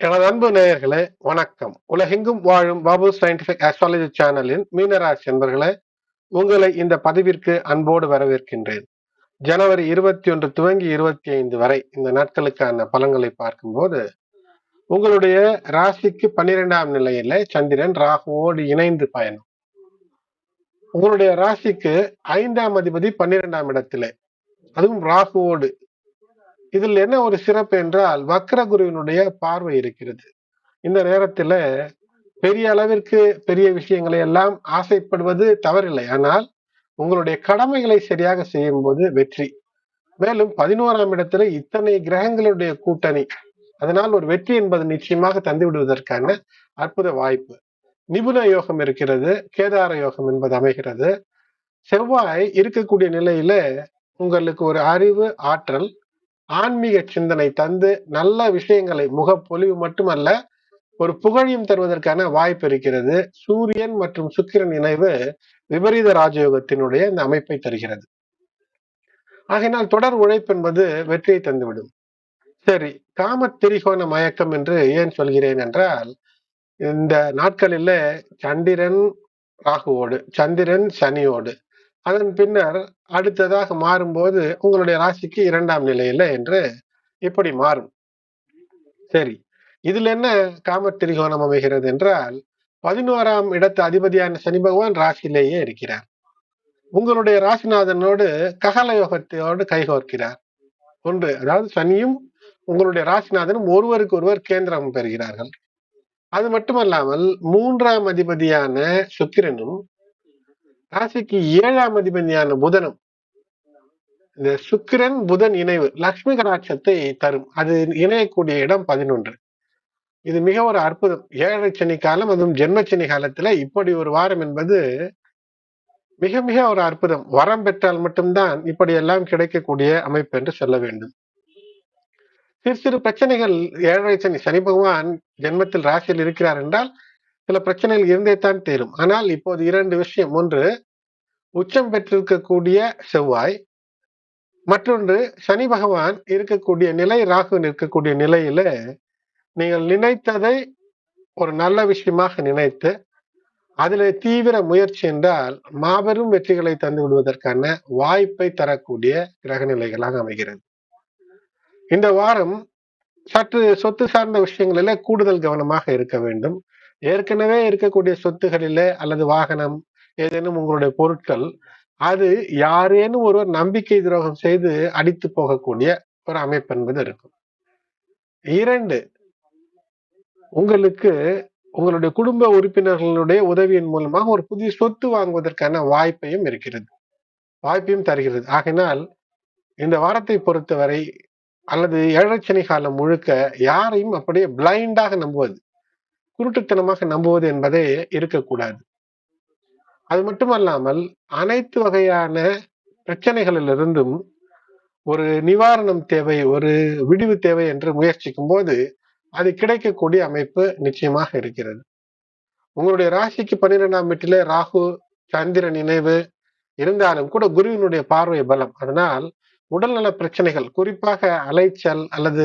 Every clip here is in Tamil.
எனது அன்பு நேயர்களே, வணக்கம். உலகெங்கும் வாழும் பாபு சயின்டிபிக் ஆஸ்ட்ராலஜி சேனலின் மீனராசி என்பர்களே, உங்களை இந்த பதிவிற்கு அன்போடு வரவேற்கின்றேன். ஜனவரி 21 துவங்கி 25 வரை இந்த நாட்களுக்கான பலன்களை பார்க்கும்போது, உங்களுடைய ராசிக்கு 12ஆம் நிலையில சந்திரன் ராகுவோடு இணைந்து பயணம். உங்களுடைய ராசிக்கு 5ஆம் அதிபதி 12ஆம் இடத்திலே, அதுவும் ராகுவோடு. இதில் என்ன ஒரு சிறப்பு என்றால் வக்ர குருவினுடைய பார்வை இருக்கிறது. இந்த நேரத்துல பெரிய அளவிற்கு பெரிய விஷயங்களை எல்லாம் ஆசைப்படுவது தவறில்லை. ஆனால் உங்களுடைய கடமைகளை சரியாக செய்யும் போது வெற்றி. மேலும் 11ஆம் இடத்துல இத்தனை கிரகங்களுடைய கூட்டணி, அதனால் ஒரு வெற்றி என்பது நிச்சயமாக தந்து விடுவதற்கான அற்புத வாய்ப்பு. நிபுண யோகம் இருக்கிறது, கேதார யோகம் என்பது அமைகிறது. செவ்வாய் இருக்கக்கூடிய நிலையில உங்களுக்கு ஒரு அறிவு, ஆற்றல், ஆன்மீக சிந்தனை தந்து நல்ல விஷயங்களை முகப்பொலிவு மட்டுமல்ல ஒரு புகழையும் தருவதற்கான வாய்ப்பு இருக்கிறது. சூரியன் மற்றும் சுக்கிரன் இணைவு விபரீத ராஜயோகத்தினுடைய இந்த அமைப்பை தருகிறது. ஆகையினால் தொடர் உழைப்பு என்பது வெற்றியை தந்துவிடும். சரி, காம திரிகோண மயக்கம் என்று ஏன் சொல்கிறேன் என்றால், இந்த நாட்களில சந்திரன் ராகுவோடு, சந்திரன் சனியோடு, அதன் பின்னர் அடுத்ததாக மாறும்போது உங்களுடைய ராசிக்கு 2ஆம் நிலையில என்று இப்படி மாறும். சரி, இதுல என்ன காம திரிகோணம் அமைகிறது என்றால், 11ஆம் இடத்து அதிபதியான சனி பகவான் ராசியிலேயே இருக்கிறார். உங்களுடைய ராசிநாதனோடு ககல யோகத்தோடு கைகோர்க்கிறார். ஒன்று, அதாவது சனியும் உங்களுடைய ராசிநாதனும் ஒருவருக்கு ஒருவர் கேந்திரம் பெறுகிறார்கள். அது மட்டுமல்லாமல் 3ஆம் அதிபதியான சுக்கிரனும் ராசிக்கு 7ஆம் அதிபதியான புதனும், இந்த சுக்கிரன் புதன் இணைவு லட்சுமி கடாட்சத்தை தரும். அது இணையக்கூடிய இடம் 11. இது மிக ஒரு அற்புதம். 7 சனி காலம், அதுவும் ஜென்மச்சனி காலத்துல இப்படி ஒரு வாரம் என்பது மிக மிக ஒரு அற்புதம். வரம் பெற்றால் மட்டும்தான் இப்படி எல்லாம் கிடைக்கக்கூடிய அமைப்பு என்று சொல்ல வேண்டும். சிறு சிறு பிரச்சனைகள் 7 சனி, சனி பகவான் ஜென்மத்தில் ராசியில் இருக்கிறார் என்றால் சில பிரச்சனைகள் இருந்தே தான் தீரும். ஆனால் இப்போது 2 விஷயம். ஒன்று, உச்சம் பெற்றிருக்கக்கூடிய செவ்வாய், மற்றொன்று சனி பகவான் இருக்கக்கூடிய நிலை, ராகு இருக்கக்கூடிய நிலையில நீங்கள் நினைத்ததை ஒரு நல்ல விஷயமாக நினைத்து அதுல தீவிர முயற்சி என்றால் மாபெரும் வெற்றிகளை தந்து விடுவதற்கான வாய்ப்பை தரக்கூடிய கிரக நிலைகளாக அமைகிறது. இந்த வாரம் சற்று சொத்து சார்ந்த விஷயங்களில கூடுதல் கவனமாக இருக்க வேண்டும். ஏற்கனவே இருக்கக்கூடிய சொத்துகளிலே அல்லது வாகனம், ஏதேனும் உங்களுடைய பொருட்கள், அது யாரேனும் ஒருவர் நம்பிக்கை துரோகம் செய்து அடித்து போகக்கூடிய ஒரு அமைப்பு என்பது இருக்கும். 2, உங்களுக்கு உங்களுடைய குடும்ப உறுப்பினர்களுடைய உதவியின் மூலமாக ஒரு புதிய சொத்து வாங்குவதற்கான வாய்ப்பையும் இருக்கிறது, வாய்ப்பையும் தருகிறது. ஆகையினால் இந்த வாரத்தை பொறுத்தவரை அல்லது 7 சனி காலம் முழுக்க யாரையும் அப்படியே பிளைண்டாக நம்புவது, குருட்டுத்தனமாக நம்புவது என்பதே இருக்கக்கூடாது. அது மட்டுமல்லாமல் அனைத்து வகையான பிரச்சனைகளிலிருந்தும் ஒரு நிவாரணம் தேவை, ஒரு விடிவு தேவை என்று முயற்சிக்கும் போது அது கிடைக்கக்கூடிய அமைப்பு நிச்சயமாக இருக்கிறது. உங்களுடைய ராசிக்கு 12ஆம் வீட்டிலே ராகு சந்திரன் இணைவு இருந்தாலும் கூட குருவினுடைய பார்வை பலம். அதனால் உடல்நல பிரச்சனைகள், குறிப்பாக அலைச்சல் அல்லது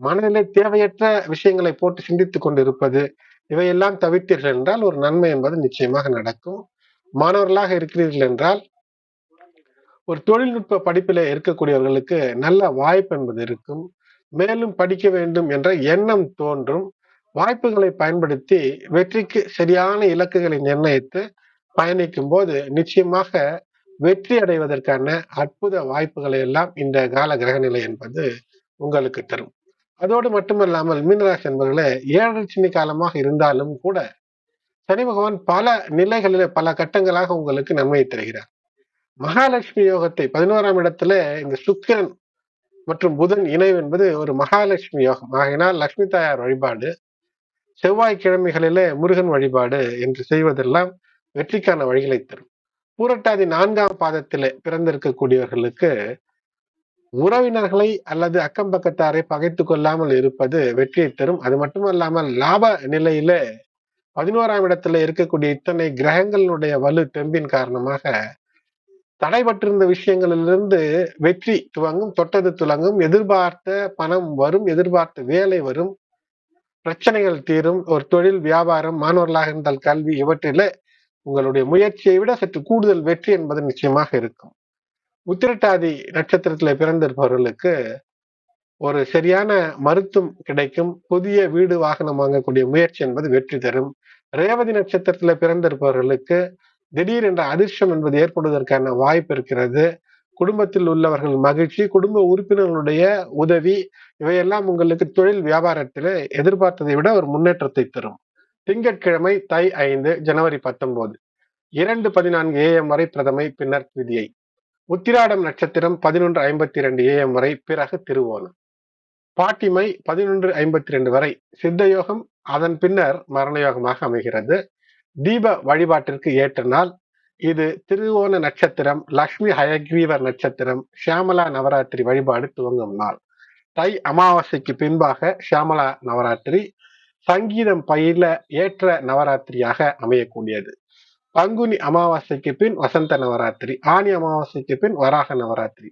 மனநிலை தேவையற்ற விஷயங்களை போட்டு சிந்தித்துக் கொண்டிருப்பது, இவையெல்லாம் தவிர்த்தீர்கள் என்றால் ஒரு நன்மை என்பது நிச்சயமாக நடக்கும். மாணவர்களாக இருக்கிறீர்கள் என்றால் ஒரு தொழில்நுட்ப படிப்பிலே இருக்கக்கூடியவர்களுக்கு நல்ல வாய்ப்பு என்பது இருக்கும். மேலும் படிக்க வேண்டும் என்ற எண்ணம் தோன்றும். வாய்ப்புகளை பயன்படுத்தி வெற்றிக்கு சரியான இலக்குகளை நிர்ணயித்து பயணிக்கும் போது நிச்சயமாக வெற்றி அடைவதற்கான அற்புத வாய்ப்புகளை எல்லாம் இந்த கால கிரகநிலை என்பது உங்களுக்கு தரும். அதோடு மட்டுமல்லாமல் மீனராசி என்பவர்களே, 7 சனி காலமாக இருந்தாலும் கூட சனி பகவான் பல நிலைகளிலே பல கட்டங்களாக உங்களுக்கு நன்மையை தருகிறார். மகாலட்சுமி யோகத்தை 11ஆம் இடத்துல இந்த சுக்கிரன் மற்றும் புதன் இணைவு என்பது ஒரு மகாலட்சுமி யோகம். ஆகையினால் லட்சுமி தாயார் வழிபாடு, செவ்வாய்க்கிழமைகளிலே முருகன் வழிபாடு என்று செய்வதெல்லாம் வெற்றிக்கான வழிகளை தரும். பூரட்டாதி 4ஆம் பாதத்திலே பிறந்திருக்கக்கூடியவர்களுக்கு உறவினர்களை அல்லது அக்கம் பக்கத்தாரை பகைத்துக் கொள்ளாமல் இருப்பது வெற்றியை தரும். அது மட்டுமல்லாமல் லாப நிலையில 11ஆம் இடத்துல இருக்கக்கூடிய இத்தனை கிரகங்களுடைய வலு தெம்பின் காரணமாக தடைபட்டிருந்த விஷயங்களிலிருந்து வெற்றி துவங்கும், தொட்டது துலங்கும், எதிர்பார்த்த பணம் வரும், எதிர்பார்த்த வேலை வரும், பிரச்சனைகள் தீரும். ஒரு தொழில், வியாபாரம், மாணவர்களாக இருந்தால் கல்வி, இவற்றில உங்களுடைய முயற்சியை விட சற்று கூடுதல் வெற்றி என்பது நிச்சயமாக இருக்கும். உத்திரட்டாதி நட்சத்திரத்துல பிறந்திருப்பவர்களுக்கு ஒரு சரியான மருத்துவம் கிடைக்கும். புதிய வீடு, வாகனம் வாங்கக்கூடிய முயற்சி என்பது வெற்றி தரும். ரேவதி நட்சத்திரத்துல பிறந்திருப்பவர்களுக்கு திடீர் என்ற அதிர்ஷ்டம் என்பது ஏற்படுவதற்கான வாய்ப்பு இருக்கிறது. குடும்பத்தில் உள்ளவர்கள் மகிழ்ச்சி, குடும்ப உறுப்பினர்களுடைய உதவி, இவையெல்லாம் உங்களுக்கு தொழில் வியாபாரத்திலே எதிர்பார்த்ததை விட ஒரு முன்னேற்றத்தை தரும். திங்கட்கிழமை தை 5 ஜனவரி 19 2:14 AM வரை பிரதமை, பின்னர் திதியை. உத்திராடம் நட்சத்திரம் 11:52 AM வரை, பிறகு திருவோணம். பாட்டிமை 11:52 வரை சித்தயோகம், அதன் பின்னர் மரணயோகமாக அமைகிறது. தீப வழிபாட்டிற்கு ஏற்ற நாள் இது. திருவோண நட்சத்திரம், லட்சுமி ஹயக்ரீவர் நட்சத்திரம், ஷியாமலா நவராத்திரி வழிபாடு துவங்கும் நாள். தை அமாவாசைக்கு பின்பாக ஷியாமலா நவராத்திரி சங்கீதம் பயில ஏற்ற நவராத்திரியாக அமையக்கூடியது. பங்குனி அமாவாசைக்கு பின் வசந்த நவராத்திரி, ஆனி அமாவாசைக்கு பின் வராக நவராத்திரி,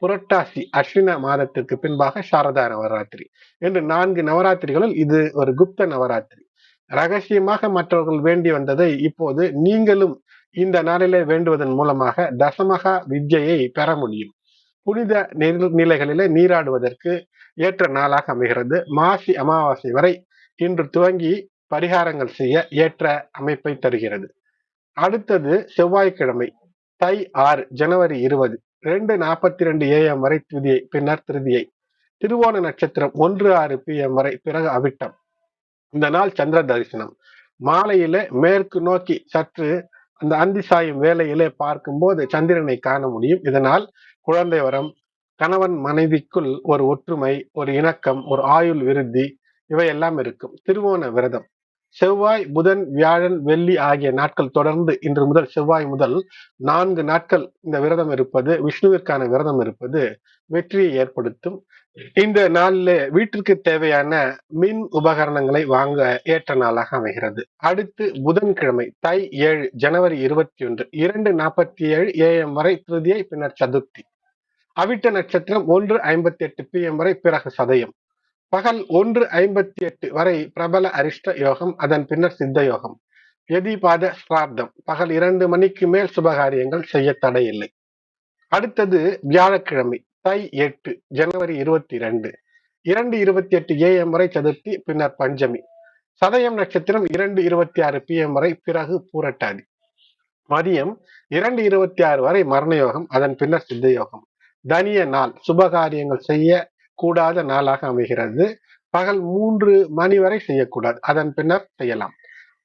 புரட்டாசி அஸ்வின மாதத்திற்கு பின்பாக சாரதா நவராத்திரி என்று 4 நவராத்திரிகளில் இது ஒரு குப்த நவராத்திரி. ரகசியமாக மற்றவர்கள் வேண்டி வந்ததை இப்போது நீங்களும் இந்த நாளிலே வேண்டுவதன் மூலமாக தசமகா வித்யை பெற முடியும். புனித நிலைகளிலே நீராடுவதற்கு ஏற்ற நாளாக அமைகிறது. மாசி அமாவாசை வரை இன்று துவங்கி பரிகாரங்கள் செய்ய ஏற்ற அமைப்பை தருகிறது. அடுத்தது செவ்வாய்க்கிழமை தை 6 ஜனவரி 20 2:42 AM வரை துதியை, பின்னர் திருதியை. திருவோண நட்சத்திரம் 1:06 PM வரை, பிறகு அவிட்டம். இந்த நாள் சந்திர தரிசனம். மாலையிலே மேற்கு நோக்கி சற்று அந்த அந்தி சாயும் வேளையிலே பார்க்கும்போது சந்திரனை காண முடியும். இதனால் குழந்தை வரம், கணவன் மனைவிக்குள் ஒரு ஒற்றுமை, ஒரு இணக்கம், ஒரு ஆயுள் விருத்தி, இவையெல்லாம் இருக்கும். திருவோண விரதம் செவ்வாய், புதன், வியாழன், வெள்ளி ஆகிய நாட்கள் தொடர்ந்து இன்று முதல் செவ்வாய் முதல் 4 நாட்கள் இந்த விரதம் இருப்பது, விஷ்ணுவிற்கான விரதம் இருப்பது வெற்றியை ஏற்படுத்தும். இந்த நாளில் வீட்டிற்கு தேவையான மின் உபகரணங்களை வாங்க ஏற்ற நாளாக அமைகிறது. அடுத்து புதன்கிழமை தை 7 ஜனவரி 21 2:47 AM வரை திருதியை, பின்னர் சதுர்த்தி. அவிட்ட நட்சத்திரம் 1:58 PM வரை, பிறகு சதயம். பகல் 1:58 வரை பிரபல அரிஷ்ட யோகம், அதன் பின்னர் சித்த யோகம். எதிபாத ஸ்ரார்த்தம். பகல் 2 மணிக்கு மேல் சுபகாரியங்கள் செய்ய தடை இல்லை. அடுத்தது வியாழக்கிழமை தை 8 ஜனவரி 22 2:28 AM வரை சதுர்த்தி, பின்னர் பஞ்சமி. சதயம் நட்சத்திரம் 2:26 PM வரை, பிறகு பூரட்டாதி. மதியம் 2:26 வரை மரணயோகம், அதன் பின்னர் சித்த யோகம். தனிய நாள், சுபகாரியங்கள் செய்ய கூடாத நாளாக அமைகிறது. பகல் 3 மணி வரை செய்யக்கூடாது, அதன் பின்னர் செய்யலாம்.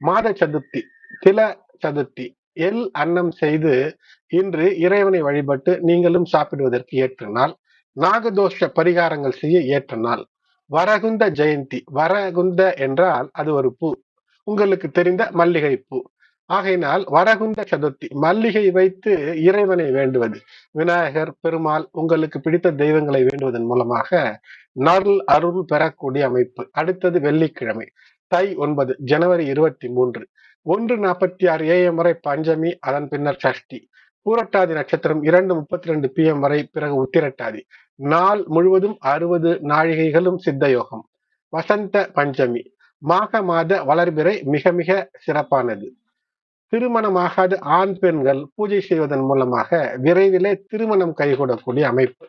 மாத சதுர்த்தி, தில சதுர்த்தி. எள் அன்னம் செய்து இன்று இறைவனை வழிபட்டு நீங்களும் சாப்பிடுவதற்கு ஏற்ற நாள். நாகதோஷ பரிகாரங்கள் செய்ய ஏற்ற நாள். வரகுந்த ஜெயந்தி. வரகுந்த என்றால் அது ஒரு பூ, உங்களுக்கு தெரிந்த மல்லிகை பூ. ஆகையினால் வரகுந்த சதுர்த்தி, மல்லிகை வைத்து இறைவனை வேண்டுவது, விநாயகர், பெருமாள், உங்களுக்கு பிடித்த தெய்வங்களை வேண்டுவதன் மூலமாக நருள் அருள் பெறக்கூடிய அமைப்பு. அடுத்தது வெள்ளிக்கிழமை தை 9 ஜனவரி 23 1:46 AM வரை பஞ்சமி, அதன் பின்னர் சஷ்டி. பூரட்டாதி நட்சத்திரம் 2:32 PM வரை, பிறகு உத்திரட்டாதி. நாள் முழுவதும் 60 நாழிகைகளும் சித்த யோகம். வசந்த பஞ்சமி. மாக மாத வளர்பிறை மிக மிக சிறப்பானது. திருமணமாகாத ஆண் பெண்கள் பூஜை செய்வதன் மூலமாக விரைவிலே திருமணம் கைகூடக்கூடிய அமைப்பு.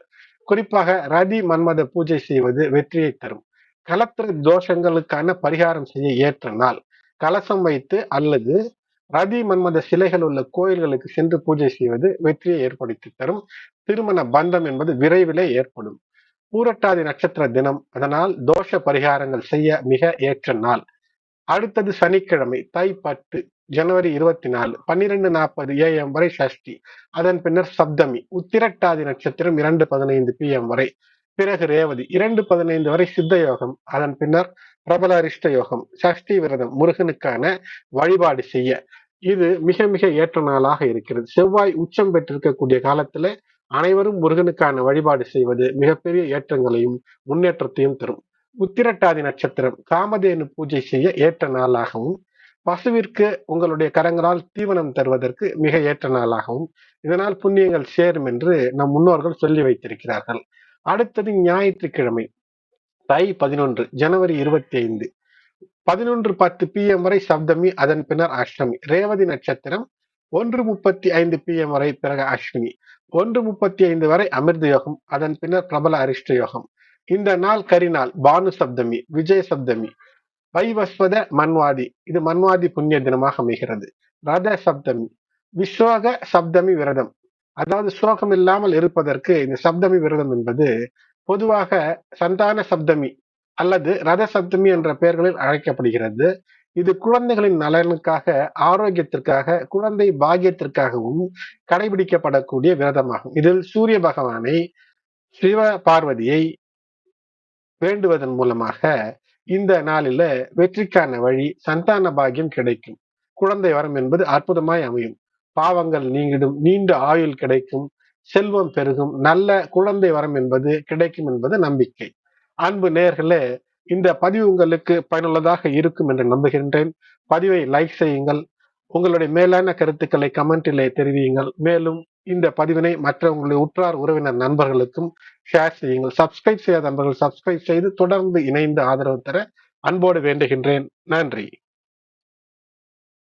குறிப்பாக ரதி மன்மத பூஜை செய்வது வெற்றியை தரும். கலத்திர தோஷங்களுக்கான பரிகாரம் செய்ய ஏற்ற நாள். கலசம் வைத்து அல்லது ரதி மன்மத சிலைகள் உள்ள கோயில்களுக்கு சென்று பூஜை செய்வது வெற்றியை ஏற்படுத்தி தரும். திருமண பந்தம் என்பது விரைவிலே ஏற்படும். பூரட்டாதி நட்சத்திர தினம், அதனால் தோஷ பரிகாரங்கள் செய்ய மிக ஏற்ற நாள். அடுத்தது சனிக்கிழமை தை 10 ஜனவரி 24 12:40 AM வரை சஷ்டி, அதன் பின்னர் சப்தமி. உத்திரட்டாதி நட்சத்திரம் 2:15 PM வரை, பிறகு ரேவதி 2:15 வரை சித்த யோகம், அதன் பின்னர் பிரபல அரிஷ்ட யோகம். சஷ்டி விரதம், முருகனுக்கான வழிபாடு செய்ய இது மிக மிக ஏற்ற நாளாக இருக்கிறது. செவ்வாய் உச்சம் பெற்றிருக்கக்கூடிய காலத்துல அனைவரும் முருகனுக்கான வழிபாடு செய்வது மிகப்பெரிய ஏற்றங்களையும் முன்னேற்றத்தையும் தரும். உத்திரட்டாதி நட்சத்திரம் காமதேனு பூஜை செய்ய ஏற்ற நாளாகவும், பசுவிற்கு உங்களுடைய கரங்களால் தீவனம் தருவதற்கு மிக ஏற்ற நாளாகவும், இதனால் புண்ணியங்கள் சேரும் என்று நம் முன்னோர்கள் சொல்லி வைத்திருக்கிறார்கள். அடுத்தது ஞாயிற்றுக்கிழமை தை 11 ஜனவரி 25 11:10 PM வரை சப்தமி, அதன் பின்னர் அஷ்டமி. ரேவதி நட்சத்திரம் 1:35 PM வரை, பிறகு அஸ்வினி. 1:35 வரை அமிர்த யோகம், அதன் பின்னர் பிரபல அரிஷ்ட யோகம். இந்த நாள் கரிநாள், பானு சப்தமி, விஜய சப்தமி, வைவஸ்வத மன்வாதி, இது மன்வாதி புண்ணிய தினமாக அமைகிறது. ரத சப்தமி, விஸ்வக சப்தமி விரதம், அதாவது சோகம் இல்லாமல் இருப்பதற்கு இந்த சப்தமி விரதம் என்பது பொதுவாக சந்தான சப்தமி அல்லது ரத சப்தமி என்ற பெயர்களில் அழைக்கப்படுகிறது. இது குழந்தைகளின் நலனுக்காக, ஆரோக்கியத்திற்காக, குழந்தை பாக்கியத்திற்காகவும் கடைபிடிக்கப்படக்கூடிய விரதமாகும். இதில் சூரிய பகவானை, சிவ பார்வதியை வேண்டுவதன் மூலமாக இந்த நாளில வெற்றிக்கான வழி, சந்தான பாக்கியம் கிடைக்கும். குழந்தை வரம் என்பது அற்புதமாய் அமையும். பாவங்கள் நீங்கிடும், நீண்ட ஆயுள் கிடைக்கும், செல்வம் பெருகும், நல்ல குழந்தை வரம் என்பது கிடைக்கும் என்பது நம்பிக்கை. அன்பு நேயர்களே, இந்த பதிவு உங்களுக்கு பயனுள்ளதாக இருக்கும் என்று நம்புகின்றேன். பதிவை லைக் செய்யுங்கள். உங்களுடைய மேலான கருத்துக்களை கமெண்டிலே தெரிவியுங்கள். மேலும் இந்த பதிவினை மற்ற உங்களுடைய உற்றார் உறவினர் நண்பர்களுக்கும் ஷேர் செய்யுங்கள். சப்ஸ்கிரைப் செய்யாத நண்பர்கள் சப்ஸ்கிரைப் செய்து தொடர்ந்து இணைந்து ஆதரவு தர அன்போடு வேண்டுகின்றேன். நன்றி.